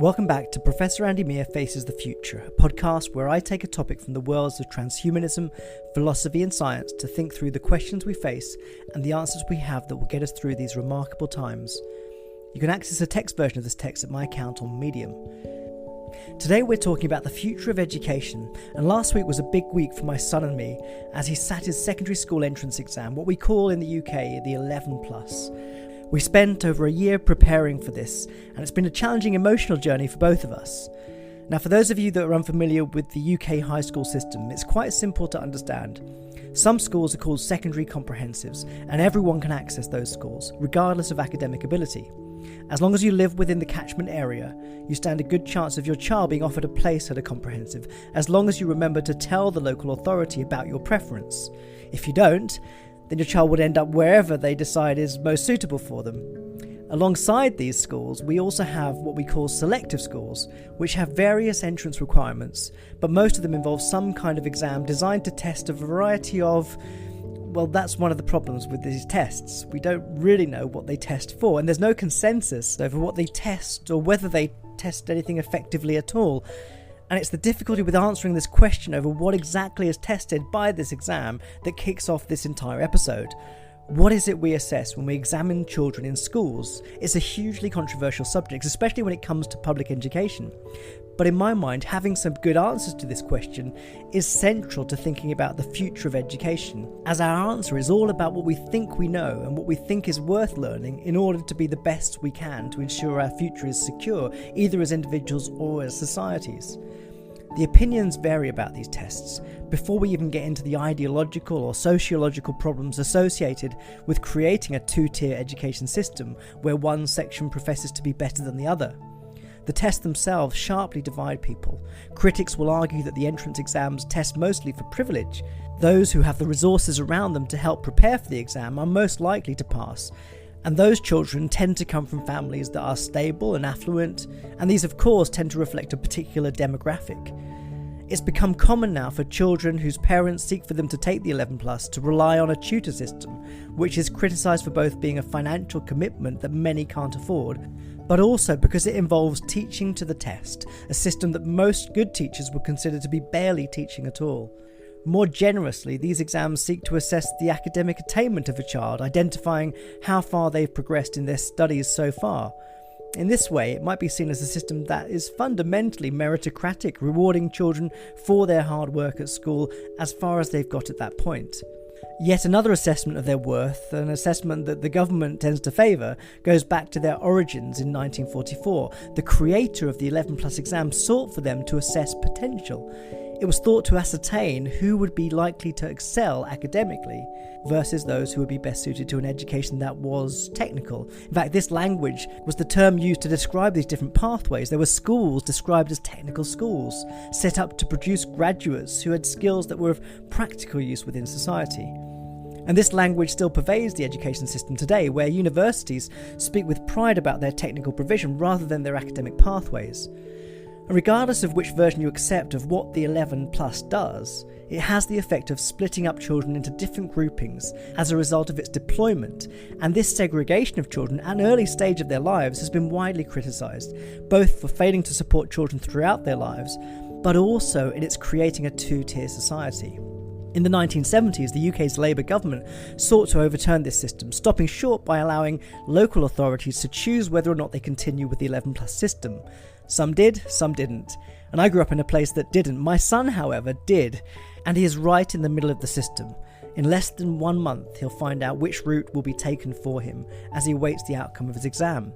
Welcome back to Professor Andy Miah Faces the Future, a podcast where I take a topic from the worlds of transhumanism, philosophy and science to think through the questions we face and the answers we have that will get us through these remarkable times. You can access a text version of this text at my account on Medium. Today we're talking about the future of education, and last week was a big week for my son and me as he sat his secondary school entrance exam, what we call in the UK the 11+. We spent over a year preparing for this, and it's been a challenging emotional journey for both of us. Now, for those of you that are unfamiliar with the UK high school system, it's quite simple to understand. Some schools are called secondary comprehensives, and everyone can access those schools, regardless of academic ability. As long as you live within the catchment area, you stand a good chance of your child being offered a place at a comprehensive, as long as you remember to tell the local authority about your preference. If you don't, then your child would end up wherever they decide is most suitable for them. Alongside these schools, we also have what we call selective schools, which have various entrance requirements, but most of them involve some kind of exam designed to test a variety of... Well, that's one of the problems with these tests. We don't really know what they test for, and there's no consensus over what they test or whether they test anything effectively at all. And it's the difficulty with answering this question over what exactly is tested by this exam that kicks off this entire episode. What is it we assess when we examine children in schools? It's a hugely controversial subject, especially when it comes to public education. But in my mind, having some good answers to this question is central to thinking about the future of education, as our answer is all about what we think we know and what we think is worth learning in order to be the best we can to ensure our future is secure, either as individuals or as societies. The opinions vary about these tests, before we even get into the ideological or sociological problems associated with creating a two-tier education system where one section professes to be better than the other. The tests themselves sharply divide people. Critics will argue that the entrance exams test mostly for privilege. Those who have the resources around them to help prepare for the exam are most likely to pass. And those children tend to come from families that are stable and affluent, and these of course tend to reflect a particular demographic. It's become common now for children whose parents seek for them to take the 11+ to rely on a tutor system, which is criticised for both being a financial commitment that many can't afford, but also because it involves teaching to the test, a system that most good teachers would consider to be barely teaching at all. More generously, these exams seek to assess the academic attainment of a child, identifying how far they've progressed in their studies so far. In this way, it might be seen as a system that is fundamentally meritocratic, rewarding children for their hard work at school as far as they've got at that point. Yet another assessment of their worth, an assessment that the government tends to favour, goes back to their origins in 1944. The creator of the 11+ exam sought for them to assess potential. It was thought to ascertain who would be likely to excel academically versus those who would be best suited to an education that was technical. In fact, this language was the term used to describe these different pathways. There were schools described as technical schools, set up to produce graduates who had skills that were of practical use within society. And this language still pervades the education system today, where universities speak with pride about their technical provision rather than their academic pathways. And regardless of which version you accept of what the 11+ does, it has the effect of splitting up children into different groupings as a result of its deployment, and this segregation of children at an early stage of their lives has been widely criticised, both for failing to support children throughout their lives, but also in its creating a two-tier society. In the 1970s, the UK's Labour government sought to overturn this system, stopping short by allowing local authorities to choose whether or not they continue with the 11+ system. Some did, some didn't. And I grew up in a place that didn't. My son, however, did. And he is right in the middle of the system. In less than 1 month, he'll find out which route will be taken for him as he awaits the outcome of his exam.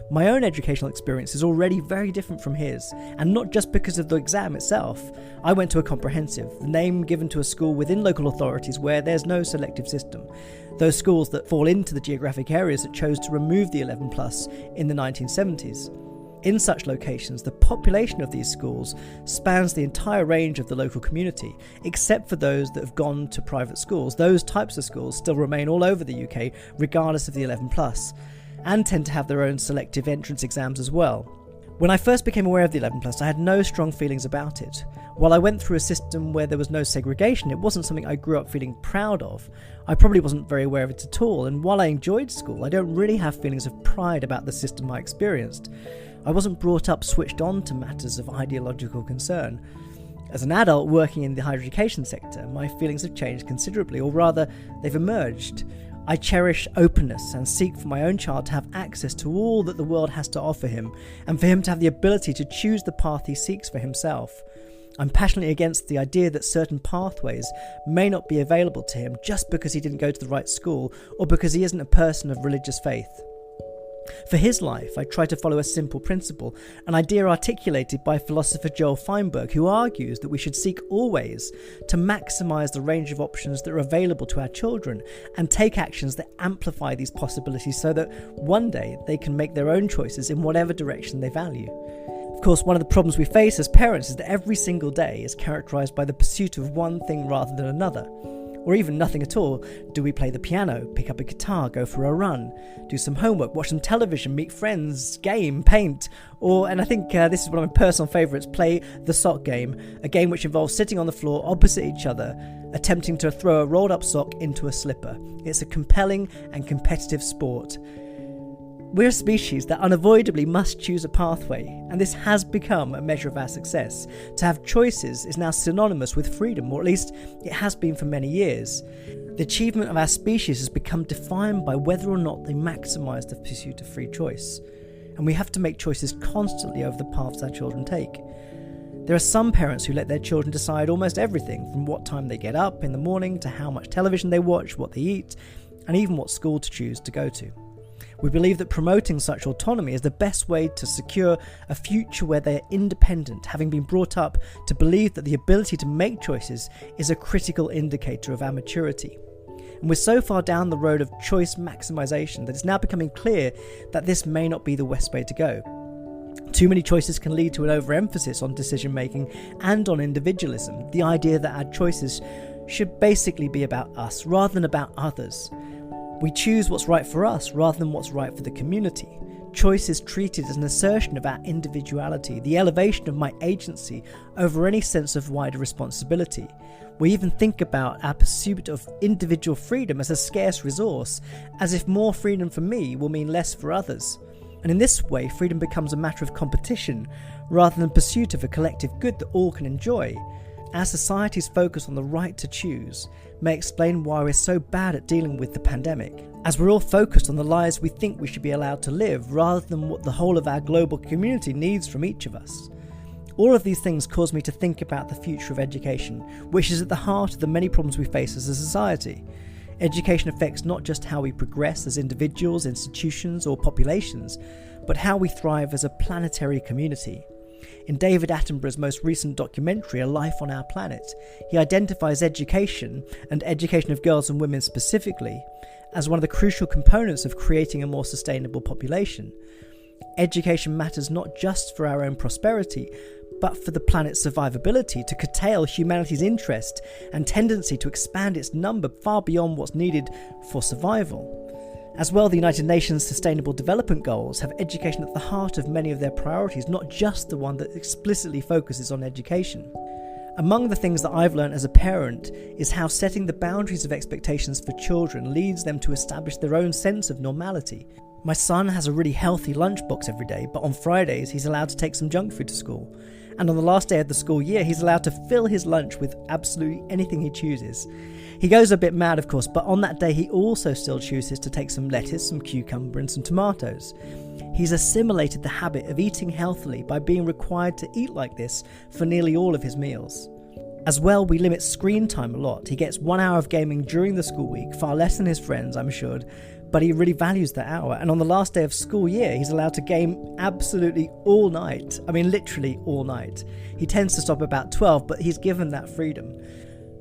My own educational experience is already very different from his, and not just because of the exam itself. I went to a comprehensive, the name given to a school within local authorities where there's no selective system. Those schools that fall into the geographic areas that chose to remove the 11+ in the 1970s. In such locations, the population of these schools spans the entire range of the local community, except for those that have gone to private schools. Those types of schools still remain all over the UK, regardless of the 11+, and tend to have their own selective entrance exams as well. When I first became aware of the 11+, I had no strong feelings about it. While I went through a system where there was no segregation, it wasn't something I grew up feeling proud of. I probably wasn't very aware of it at all, and while I enjoyed school, I don't really have feelings of pride about the system I experienced. I wasn't brought up switched on to matters of ideological concern. As an adult working in the higher education sector, my feelings have changed considerably, or rather, they've emerged. I cherish openness and seek for my own child to have access to all that the world has to offer him, and for him to have the ability to choose the path he seeks for himself. I'm passionately against the idea that certain pathways may not be available to him just because he didn't go to the right school or because he isn't a person of religious faith. For his life, I try to follow a simple principle, an idea articulated by philosopher Joel Feinberg, who argues that we should seek always to maximise the range of options that are available to our children and take actions that amplify these possibilities so that one day they can make their own choices in whatever direction they value. Of course, one of the problems we face as parents is that every single day is characterised by the pursuit of one thing rather than another. Or even nothing at all. Do we play the piano, pick up a guitar, go for a run, do some homework, watch some television, meet friends, game, paint, or, and I think this is one of my personal favourites, play the sock game, a game which involves sitting on the floor opposite each other, attempting to throw a rolled up sock into a slipper. It's a compelling and competitive sport. We're a species that unavoidably must choose a pathway, and this has become a measure of our success. To have choices is now synonymous with freedom, or at least it has been for many years. The achievement of our species has become defined by whether or not they maximise the pursuit of free choice. And we have to make choices constantly over the paths our children take. There are some parents who let their children decide almost everything, from what time they get up in the morning to how much television they watch, what they eat, and even what school to choose to go to. We believe that promoting such autonomy is the best way to secure a future where they are independent, having been brought up to believe that the ability to make choices is a critical indicator of our maturity. And we're so far down the road of choice maximisation that it's now becoming clear that this may not be the best way to go. Too many choices can lead to an overemphasis on decision making and on individualism, the idea that our choices should basically be about us rather than about others. We choose what's right for us rather than what's right for the community. Choice is treated as an assertion of our individuality, the elevation of my agency over any sense of wider responsibility. We even think about our pursuit of individual freedom as a scarce resource, as if more freedom for me will mean less for others. And in this way, freedom becomes a matter of competition rather than pursuit of a collective good that all can enjoy. Our society's focus on the right to choose may explain why we're so bad at dealing with the pandemic, as we're all focused on the lives we think we should be allowed to live rather than what the whole of our global community needs from each of us. All of these things cause me to think about the future of education, which is at the heart of the many problems we face as a society. Education affects not just how we progress as individuals, institutions, or populations, but how we thrive as a planetary community. In David Attenborough's most recent documentary, A Life on Our Planet, he identifies education, and education of girls and women specifically, as one of the crucial components of creating a more sustainable population. Education matters not just for our own prosperity, but for the planet's survivability, to curtail humanity's interest and tendency to expand its number far beyond what's needed for survival. As well, the United Nations Sustainable Development Goals have education at the heart of many of their priorities, not just the one that explicitly focuses on education. Among the things that I've learned as a parent is how setting the boundaries of expectations for children leads them to establish their own sense of normality. My son has a really healthy lunchbox every day, but on Fridays he's allowed to take some junk food to school. And on the last day of the school year, he's allowed to fill his lunch with absolutely anything he chooses. He goes a bit mad, of course, but on that day he also still chooses to take some lettuce, some cucumber and some tomatoes. He's assimilated the habit of eating healthily by being required to eat like this for nearly all of his meals. As well, we limit screen time a lot. He gets 1 hour of gaming during the school week, far less than his friends, I'm assured, but he really values that hour. And on the last day of school year, he's allowed to game absolutely all night. I mean, literally all night. He tends to stop about 12, but he's given that freedom.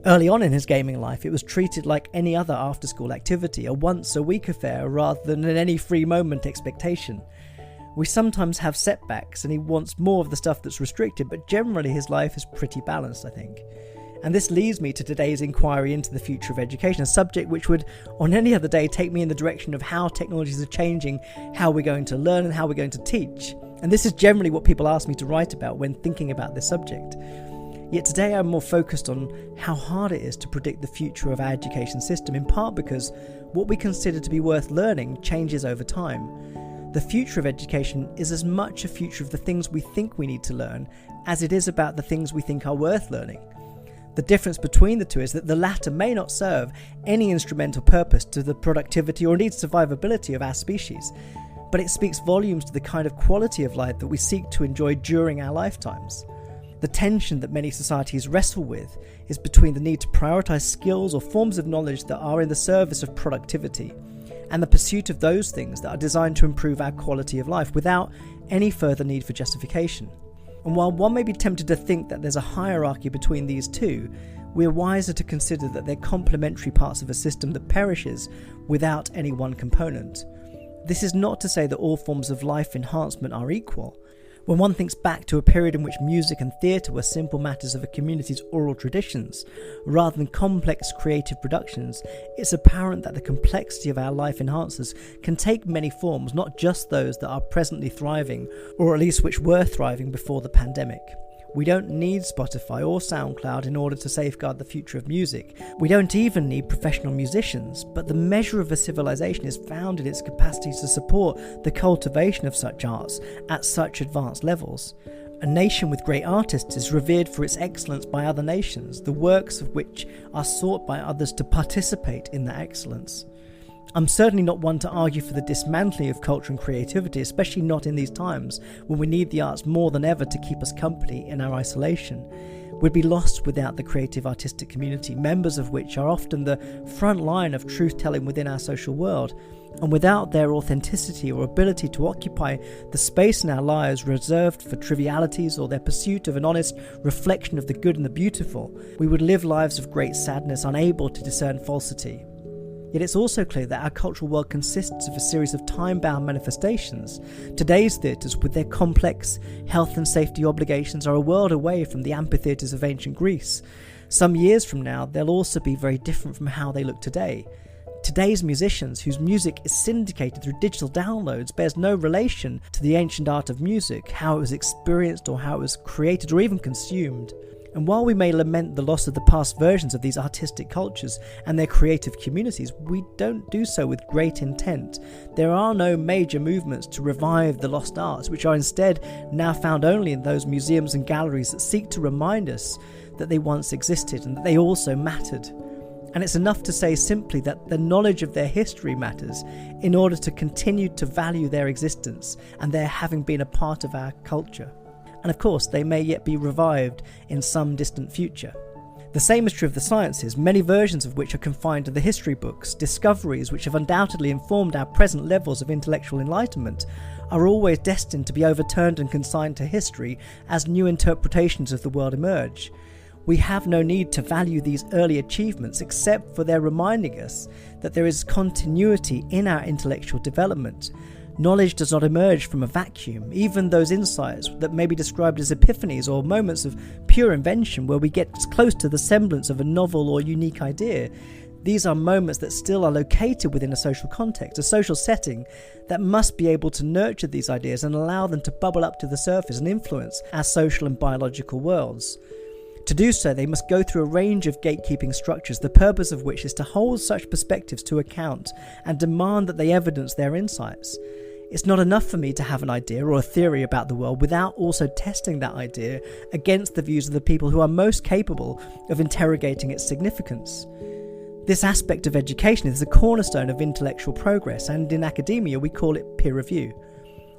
Early on in his gaming life, it was treated like any other after-school activity, a once-a-week affair rather than an any free moment expectation. We sometimes have setbacks and he wants more of the stuff that's restricted, but generally his life is pretty balanced, I think. And this leads me to today's inquiry into the future of education, a subject which would, on any other day, take me in the direction of how technologies are changing how we're going to learn and how we're going to teach. And this is generally what people ask me to write about when thinking about this subject. Yet today I'm more focused on how hard it is to predict the future of our education system, in part because what we consider to be worth learning changes over time. The future of education is as much a future of the things we think we need to learn as it is about the things we think are worth learning. The difference between the two is that the latter may not serve any instrumental purpose to the productivity or indeed survivability of our species, but it speaks volumes to the kind of quality of life that we seek to enjoy during our lifetimes. The tension that many societies wrestle with is between the need to prioritise skills or forms of knowledge that are in the service of productivity, and the pursuit of those things that are designed to improve our quality of life without any further need for justification. And while one may be tempted to think that there's a hierarchy between these two, we're wiser to consider that they're complementary parts of a system that perishes without any one component. This is not to say that all forms of life enhancement are equal. When one thinks back to a period in which music and theatre were simple matters of a community's oral traditions, rather than complex creative productions, it's apparent that the complexity of our life enhancers can take many forms, not just those that are presently thriving, or at least which were thriving before the pandemic. We don't need Spotify or SoundCloud in order to safeguard the future of music. We don't even need professional musicians, but the measure of a civilization is found in its capacity to support the cultivation of such arts at such advanced levels. A nation with great artists is revered for its excellence by other nations, the works of which are sought by others to participate in that excellence. I'm certainly not one to argue for the dismantling of culture and creativity, especially not in these times when we need the arts more than ever to keep us company in our isolation. We'd be lost without the creative artistic community, members of which are often the front line of truth-telling within our social world, and without their authenticity or ability to occupy the space in our lives reserved for trivialities or their pursuit of an honest reflection of the good and the beautiful, we would live lives of great sadness, unable to discern falsity. Yet it's also clear that our cultural world consists of a series of time-bound manifestations. Today's theatres, with their complex health and safety obligations, are a world away from the amphitheatres of ancient Greece. Some years from now, they'll also be very different from how they look today. Today's musicians, whose music is syndicated through digital downloads, bears no relation to the ancient art of music, how it was experienced or how it was created or even consumed. And while we may lament the loss of the past versions of these artistic cultures and their creative communities, we don't do so with great intent. There are no major movements to revive the lost arts, which are instead now found only in those museums and galleries that seek to remind us that they once existed and that they also mattered. And it's enough to say simply that the knowledge of their history matters in order to continue to value their existence and their having been a part of our culture. And of course, they may yet be revived in some distant future. The same is true of the sciences, many versions of which are confined to the history books. Discoveries which have undoubtedly informed our present levels of intellectual enlightenment are always destined to be overturned and consigned to history as new interpretations of the world emerge. We have no need to value these early achievements except for their reminding us that there is continuity in our intellectual development. Knowledge does not emerge from a vacuum. Even those insights that may be described as epiphanies or moments of pure invention where we get close to the semblance of a novel or unique idea, these are moments that still are located within a social context, a social setting that must be able to nurture these ideas and allow them to bubble up to the surface and influence our social and biological worlds. To do so, they must go through a range of gatekeeping structures, the purpose of which is to hold such perspectives to account and demand that they evidence their insights. It's not enough for me to have an idea or a theory about the world without also testing that idea against the views of the people who are most capable of interrogating its significance. This aspect of education is the cornerstone of intellectual progress, and in academia we call it peer review.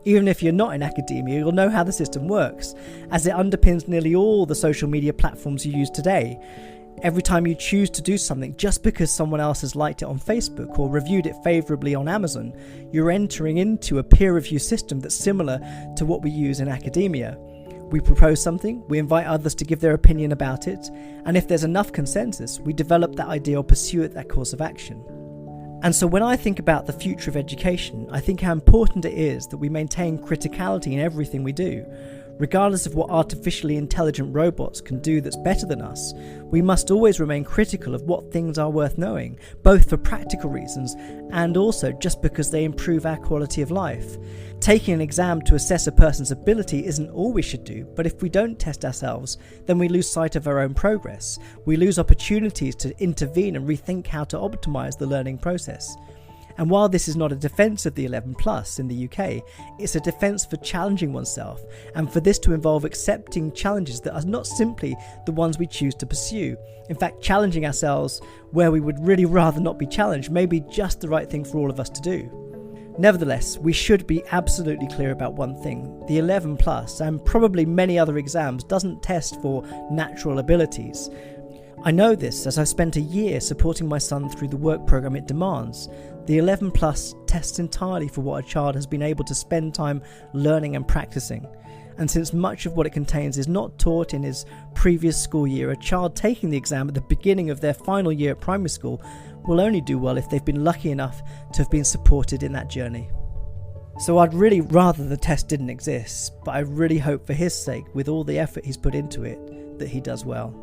Even if you're not in academia, you'll know how the system works, as it underpins nearly all the social media platforms you use today. Every time you choose to do something just because someone else has liked it on Facebook or reviewed it favourably on Amazon, you're entering into a peer review system that's similar to what we use in academia. We propose something, we invite others to give their opinion about it, and if there's enough consensus, we develop that idea or pursue that course of action. And so when I think about the future of education, I think how important it is that we maintain criticality in everything we do. Regardless of what artificially intelligent robots can do that's better than us, we must always remain critical of what things are worth knowing, both for practical reasons and also just because they improve our quality of life. Taking an exam to assess a person's ability isn't all we should do, but if we don't test ourselves, then we lose sight of our own progress. We lose opportunities to intervene and rethink how to optimize the learning process. And while this is not a defence of the 11 plus in the UK, it's a defence for challenging oneself, and for this to involve accepting challenges that are not simply the ones we choose to pursue. In fact, challenging ourselves where we would really rather not be challenged may be just the right thing for all of us to do. Nevertheless, we should be absolutely clear about one thing. The 11 plus, and probably many other exams, doesn't test for natural abilities. I know this as I've spent a year supporting my son through the work programme it demands. The 11 plus tests entirely for what a child has been able to spend time learning and practicing. And since much of what it contains is not taught in his previous school year, a child taking the exam at the beginning of their final year at primary school will only do well if they've been lucky enough to have been supported in that journey. So I'd really rather the test didn't exist, but I really hope for his sake, with all the effort he's put into it, that he does well.